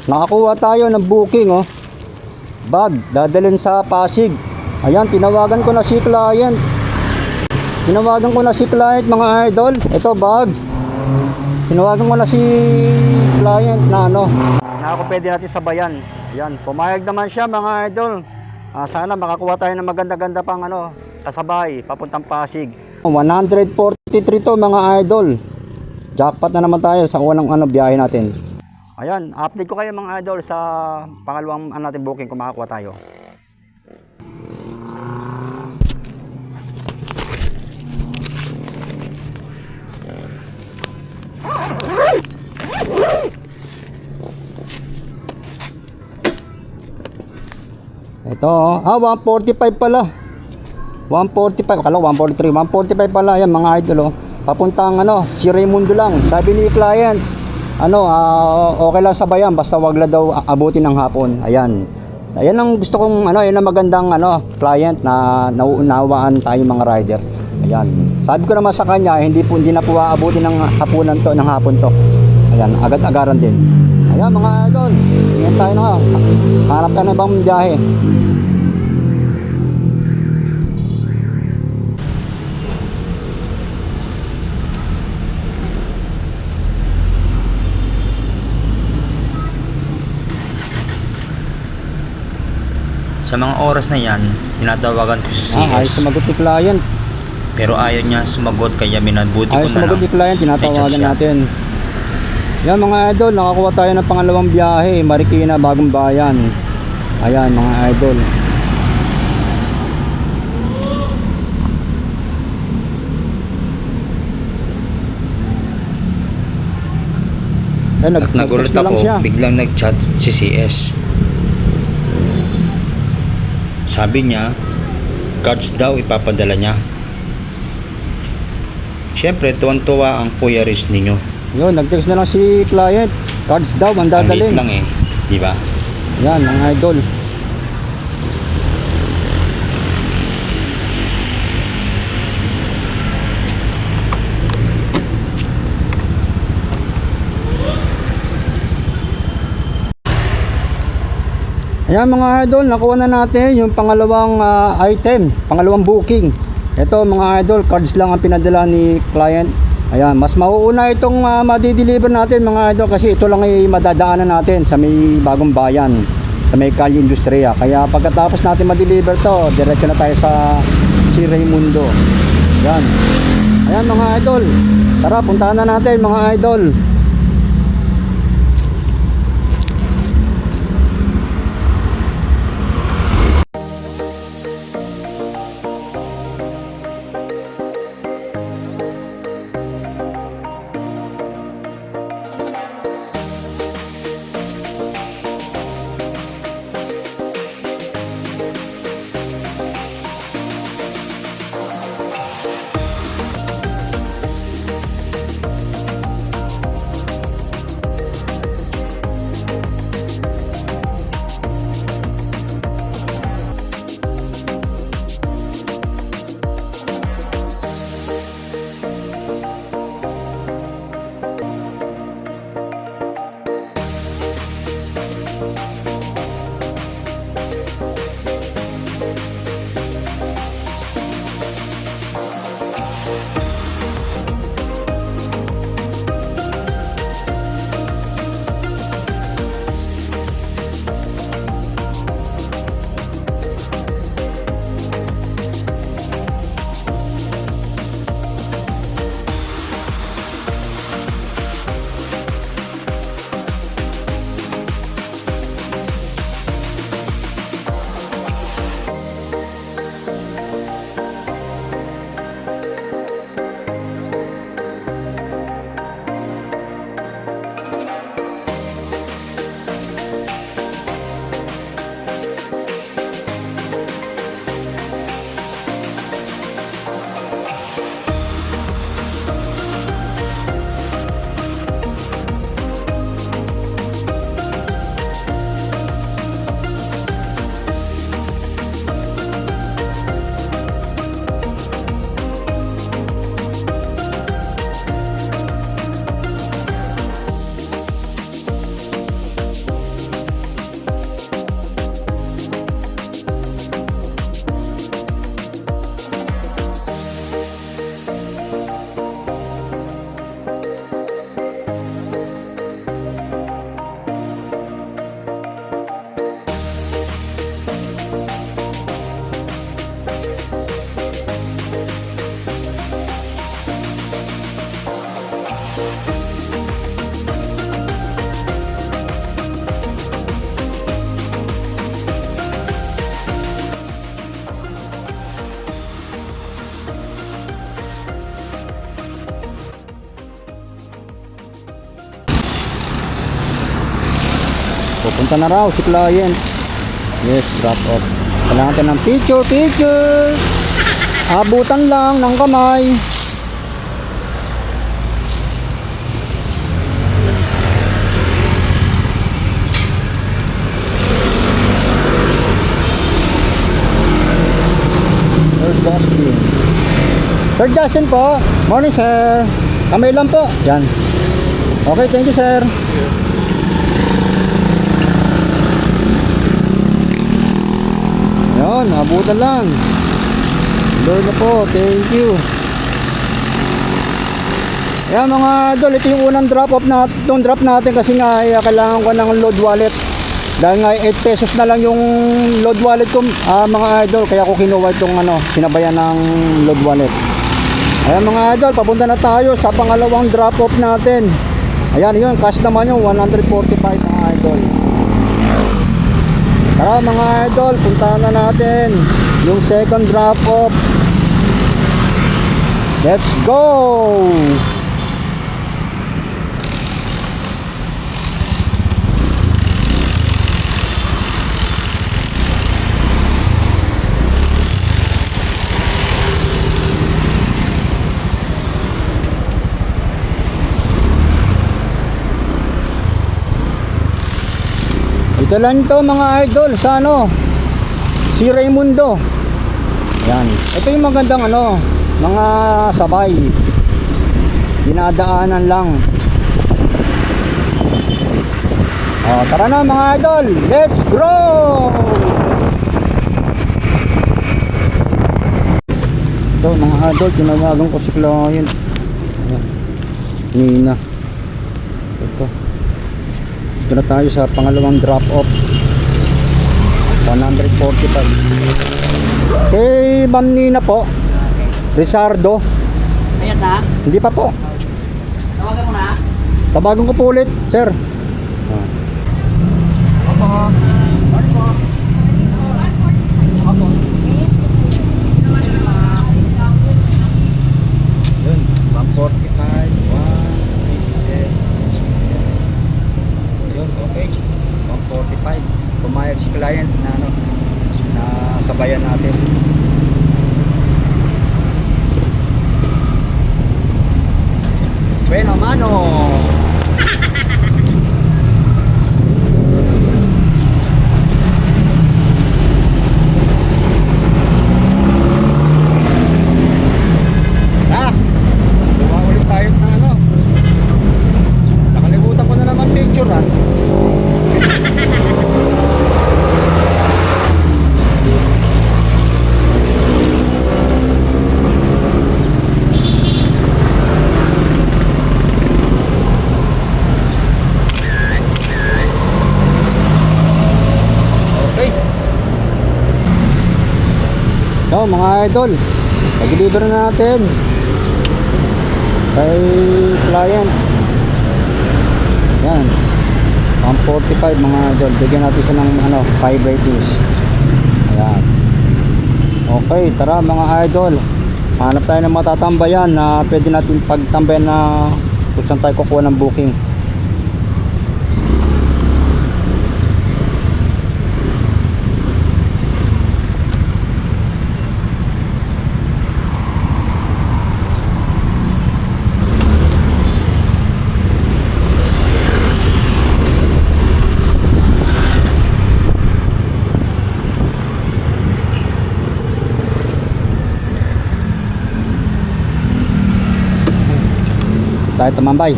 Nakakuha tayo ng booking bag, dadalhin sa Pasig. Ayan, tinawagan ko na si client. Mga idol. Ito bag. Tinawagan ko na si client na ako pwede natin sabayan. Ayan, pumayag naman siya mga idol. Sana makakuha tayo ng maganda-ganda pang kasabay papuntang Pasig. 143 to mga idol. Jackpot na naman tayo sa unang biyahe natin. Ayan, update ko kayo mga idol sa pangalawang natin booking kung makakuha tayo. Ito 145 pala. 145, akala 143, 145 pala yan mga idol papuntang si Raimundo lang. Sabi ni client okay lang sabayan basta wag la daw abutin ng hapon. Ayan ang gusto kong yan ang magandang client na nauunawaan tayo mga rider. Ayan, sabi ko naman sa kanya hindi na po aabutin ng hapunan to, ng hapon to. Ayan, agad-agaran din. Ayan mga idol, tingin tayo hanap tayo ng ibang biyahe. Sa mga oras na yan, tinatawagan ko si CS. Ay sumagot ni client. Pero ayaw niya sumagot, kaya minabuti ko na lang. Sumagot ni client, tinatawagan natin. Yan mga idol, nakakuha tayo ng pangalawang biyahe, Marikina, Bagong Bayan. Ayan mga idol. At nagulat ako, biglang nag-chat si CS. Sabi niya, cards daw ipapadala niya. Siyempre, tuwan-tuwa ang Kuya Riz ninyo. Yun, nag-text na lang si client. Cards daw, mandadalhin. Ang liit lang di ba? Yan, mga idol. Ayan mga idol, nakuha na natin yung pangalawang item, pangalawang booking. Ito mga idol, cards lang ang pinadala ni client. Ayan, mas mauuna itong madideliver natin mga idol kasi ito lang ay madadaanan natin sa may Bagong Bayan, sa may Calle Industria. Kaya pagkatapos natin madeliver to, diretso na tayo sa si Raimundo. Ayan. Ayan mga idol, tara puntahan na natin mga idol. Pupunta na raw si client. Yes, drop off. Kailangan natin ng picture. Abutan lang ng kamay. Sir Justin po. Morning sir. Kamay lang po. Yan. Okay, thank you sir. Yan, abutan lang. Doon na po, thank you. Yan mga idol, ito yung unang drop natin kasi nga kailangan ko ng load wallet. Dahil nga 8 pesos na lang yung load wallet ko mga idol, kaya ko kinuha itong sinabayan ng load wallet. Ayan mga idol, papunta na tayo sa pangalawang drop off natin. Ayan yun, cash naman yung 145 mga idol. Tara mga idol, puntahan na natin yung second drop off. Let's go! Ito lang to mga idol sa si Raimundo. Yan. Ito yung magandang mga sabay. Dinadaanan lang. Tara na mga idol. Let's go! Ito mga idol, tinawagan ko si client. Nina. Ito. Dito na tayo sa pangalawang drop off. 145. Kay Ma'am Nina po. Rizardo. Ayan na. Hindi pa po. Tawagan mo na. Tawagan ko po ulit, sir. Opo. Opo. Opo. Yun, 145, 150. Yun, okay. 145. Pumayag si client na na sabayan natin. Bueno, mano. Gawa ulit tayo ng nakalimutan ko na naman picture Okay. So mga idol, nag-deliver na natin kay client. Yan, 145 mga idol. Bigyan natin siya ng 5 ratings. Ayan. Okay, tara mga idol, hanap tayo ng matatambayan na pwede natin pagtambayan na kung saan tayo kukuha ng booking. Tayo tumambay.